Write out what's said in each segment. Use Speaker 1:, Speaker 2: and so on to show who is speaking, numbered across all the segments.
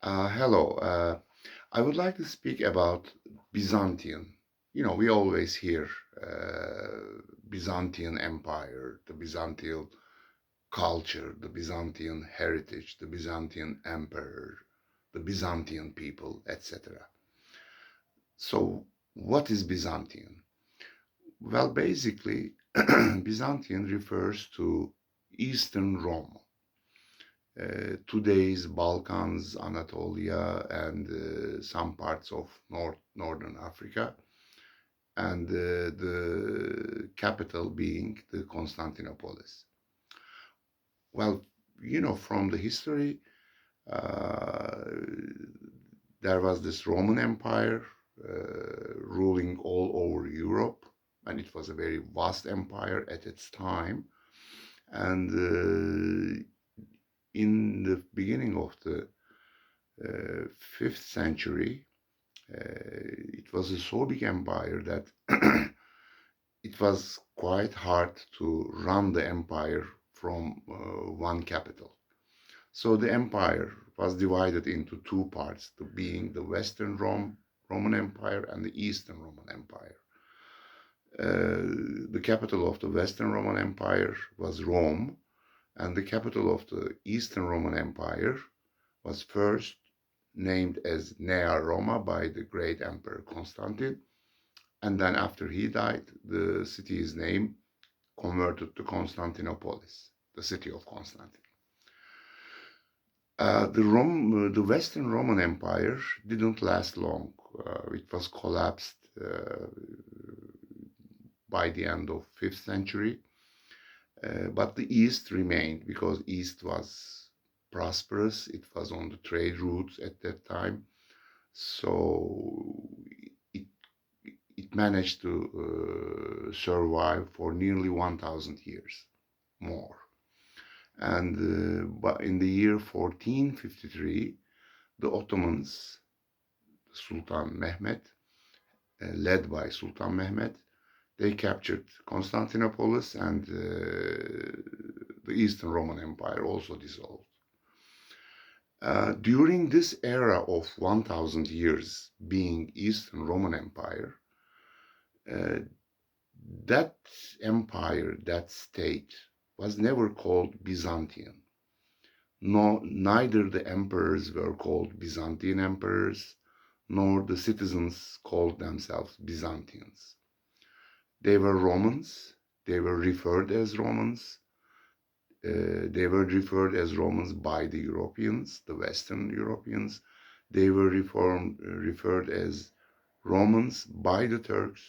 Speaker 1: Hello. I would like to speak about Byzantium. We always hear Byzantine Empire, the Byzantine culture, the Byzantine heritage, the Byzantine emperor, the Byzantine people, etc. So, what is Byzantium? Well, basically, Byzantium refers to Eastern Rome, today's Balkans, Anatolia, and some parts of northern Africa, and the capital being the Constantinopolis. Well, from the history, uh, there was this Roman Empire ruling all over Europe, and it was a very vast empire at its time. And in the beginning of the 5th century, it was a so big empire that it was quite hard to run the empire from one capital. So the empire was divided into two parts, being the Western Roman Empire and the Eastern Roman Empire. The capital of the Western Roman Empire was Rome, and the capital of the Eastern Roman Empire was first named as Nea Roma by the great Emperor Constantine, and then after he died, the city's name converted to Constantinopolis, the city of Constantine. The Western Roman Empire didn't last long. It was collapsed by the end of 5th century, but the East remained because East was prosperous. It was on the trade routes at that time, so it it managed to survive for nearly 1,000 years more. And but in the year 1453, the Ottomans, Sultan Mehmed, led by Sultan Mehmed, they captured Constantinopolis, and the Eastern Roman Empire also dissolved. During this era of 1,000 years being Eastern Roman Empire, uh, that empire, that state, was never called Byzantium. No, neither the emperors were called Byzantine emperors, nor the citizens called themselves Byzantines. They were Romans. They were referred as Romans. They were referred as Romans by the Europeans, the Western Europeans. They were referred as Romans by the Turks.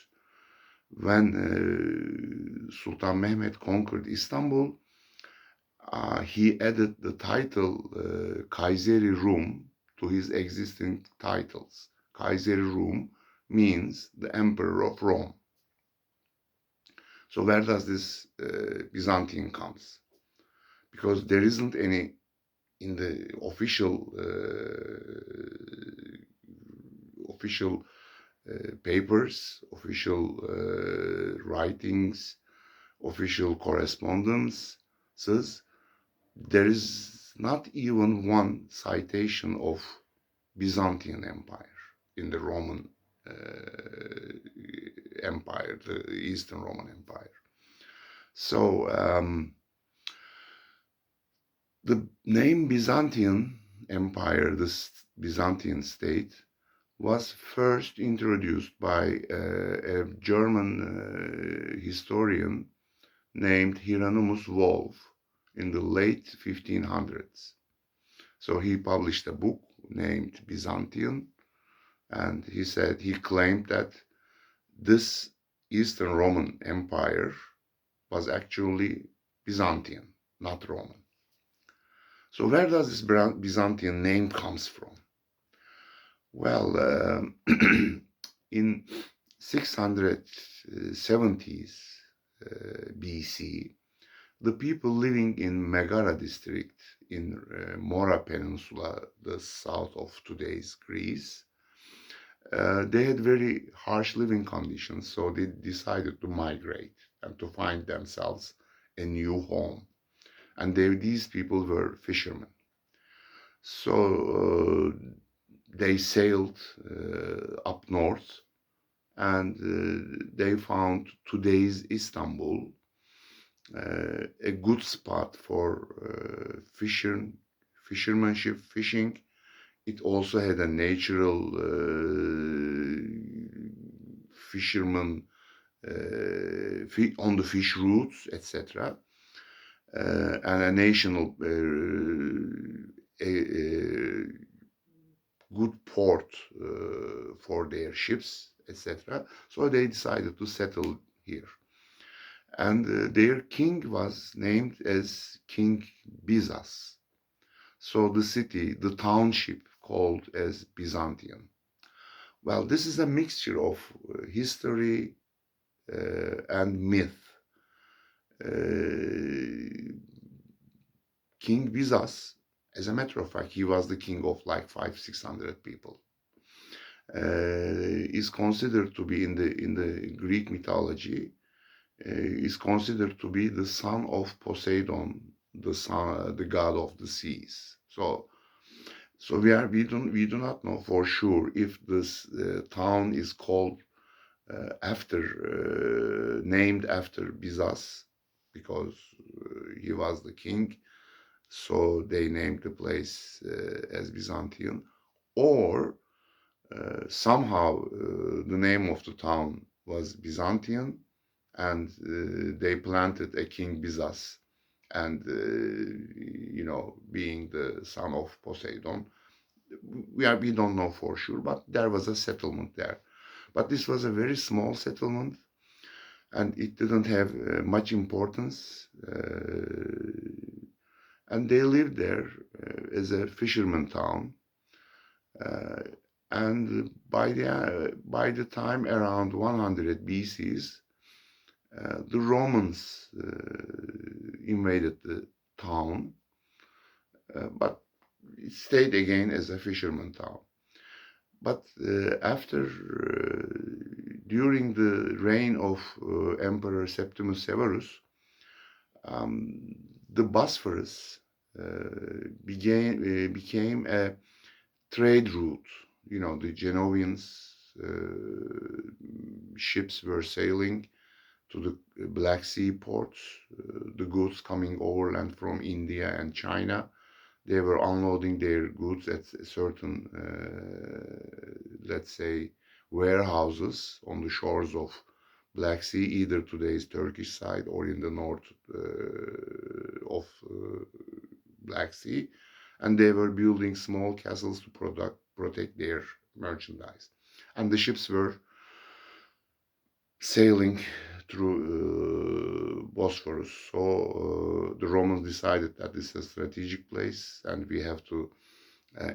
Speaker 1: When Sultan Mehmed conquered Istanbul, he added the title Kayseri Rum to his existing titles. Kayseri Rum means the Emperor of Rome. So where does this Byzantine comes? Because there isn't any in the official papers, official writings, official correspondences. There is not even one citation of Byzantine Empire in the Roman Empire, the Eastern Roman Empire. So the name Byzantine Empire, this Byzantine state, was first introduced by a German historian named Hieronymus Wolff in the late 1500s. So he published a book named Byzantium, and he claimed that this Eastern Roman Empire was actually Byzantine, not Roman. So where does this Byzantine name comes from? Well, in 670s BC, the people living in Megara district in Mora Peninsula, the south of today's Greece, they had very harsh living conditions, so they decided to migrate and to find themselves a new home. And these people were fishermen. So they sailed up north, and they found today's Istanbul a good spot for fishermanship, fishing. It also had a natural fisherman on the fish routes, etc., and a national good port for their ships, etc. So they decided to settle here. And their king was named as King Bizas. So the city, the township, called as Byzantium. Well, this is a mixture of history and myth. King Bizas, as a matter of fact, he was the king of like 500-600 people. Is considered to be in the Greek mythology. Is considered to be the son of Poseidon, the god of the seas. So we do not know for sure if this town is called named after Bizas, because he was the king, so they named the place as Byzantium, or somehow the name of the town was Byzantium, and they planted a King Bizas, and being the son of Poseidon, we don't know for sure, but there was a settlement there. But this was a very small settlement, and it didn't have much importance, and they lived there as a fisherman town. And by the time around 100 BCs, the Romans invaded the town, but it stayed again as a fisherman town. But during the reign of Emperor Septimus Severus, the Bosphorus became a trade route. The Genovians ships were sailing to the Black Sea ports, the goods coming overland from India and China. They were unloading their goods at certain, let's say, warehouses on the shores of Black Sea, either today's Turkish side or in the north of Black Sea, and they were building small castles to protect their merchandise. And the ships were sailing through Bosphorus. So the Romans decided that this is a strategic place, and we have to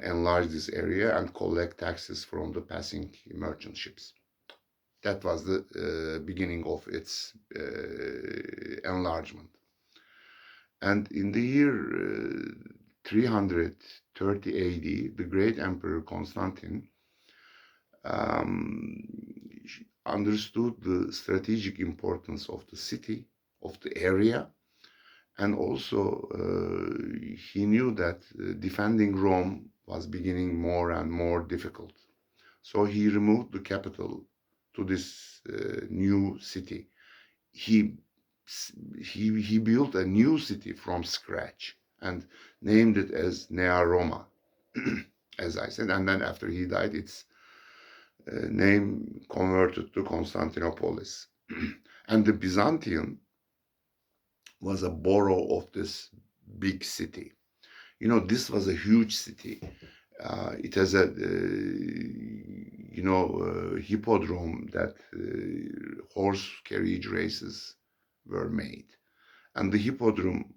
Speaker 1: enlarge this area and collect taxes from the passing merchant ships. That was the beginning of its enlargement. And in the year 330 AD, the great Emperor Constantine understood the strategic importance of the city, of the area, and also he knew that defending Rome was beginning more and more difficult. So he removed the capital to this new city. He built a new city from scratch and named it as Nea Roma, as I said, and then after he died, its name converted to Constantinopolis. And the Byzantium was a borough of this big city. This was a huge city. It has a hippodrome that horse carriage races were made, and the hippodrome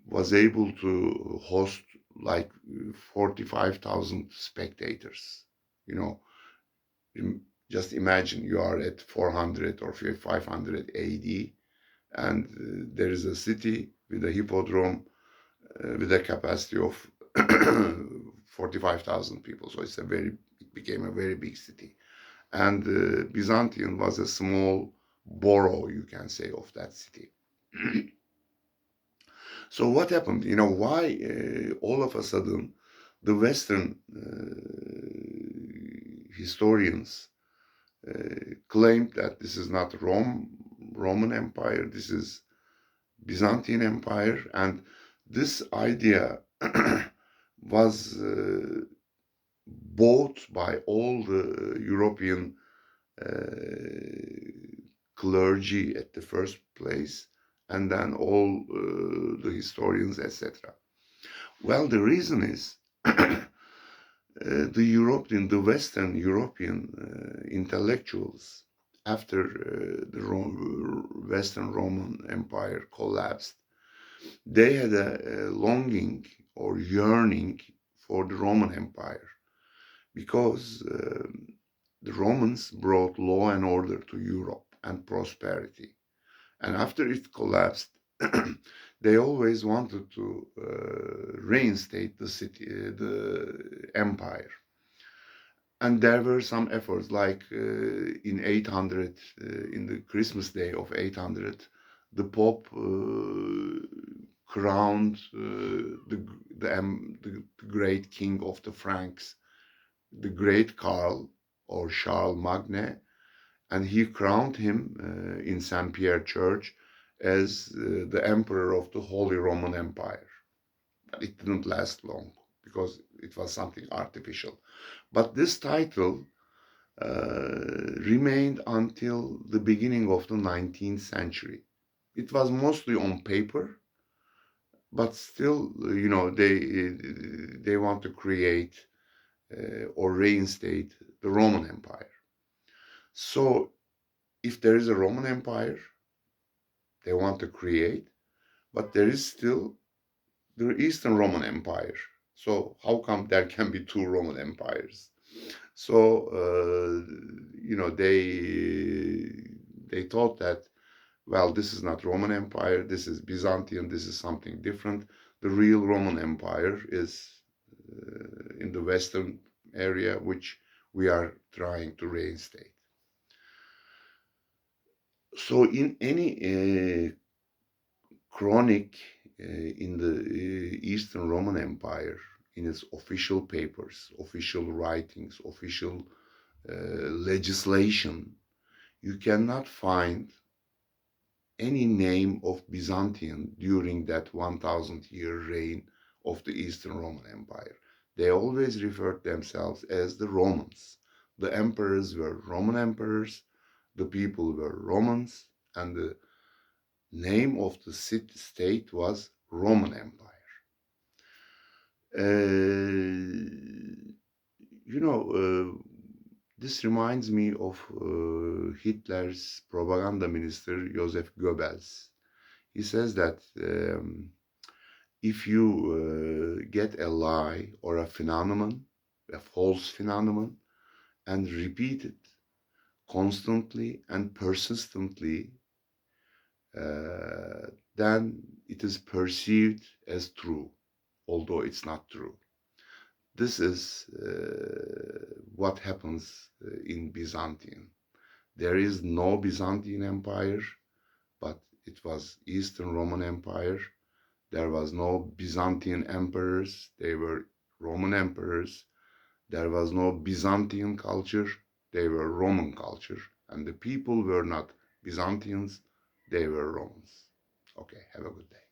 Speaker 1: was able to host like 45,000 spectators. Just imagine you are at 400 or 500 AD, and there is a city with a hippodrome with a capacity of 45,000 people. So it became a very big city. And Byzantium was a small borough, you can say, of that city. So what happened? You know, why all of a sudden the Western historians claimed that this is not Roman Empire, this is Byzantine Empire, and this idea was bought by all the European clergy at the first place, and then all the historians, etc. Well, the reason is the Western European intellectuals, after the Western Roman Empire collapsed, they had a longing or yearning for the Roman Empire, because the Romans brought law and order to Europe and prosperity. And after it collapsed, they always wanted to reinstate the city, the empire. And there were some efforts, like in 800, in the Christmas day of 800, the Pope crowned the great king of the Franks, the great Karl, or Charles Magne, and he crowned him in St. Pierre Church as the emperor of the Holy Roman Empire. But it didn't last long because it was something artificial. But this title remained until the beginning of the 19th century. It was mostly on paper, but still, you know, they want to create or reinstate the Roman Empire. So if there is a Roman Empire they want to create, but there is still the Eastern Roman Empire. So how come there can be two Roman empires? So you know, they thought that, well, this is not Roman Empire, this is Byzantium, this is something different. The real Roman Empire is in the Western area, which we are trying to reinstate. So in any chronic in the Eastern Roman Empire, in its official papers, official writings, official legislation, you cannot find any name of Byzantium during that 1,000-year reign of the Eastern Roman Empire. They always referred themselves as the Romans. The emperors were Roman emperors, the people were Romans, and the name of the state was Roman Empire. You know, this reminds me of Hitler's propaganda minister, Joseph Goebbels. He says that if you get a lie or a phenomenon, a false phenomenon, and repeat it constantly and persistently, then it is perceived as true, although it's not true. This is what happens in Byzantium. There is no Byzantine Empire, but it was Eastern Roman Empire. There was no Byzantine emperors, they were Roman emperors. There was no Byzantine culture, they were Roman culture. And the people were not Byzantines, they were Romans. Okay, have a good day.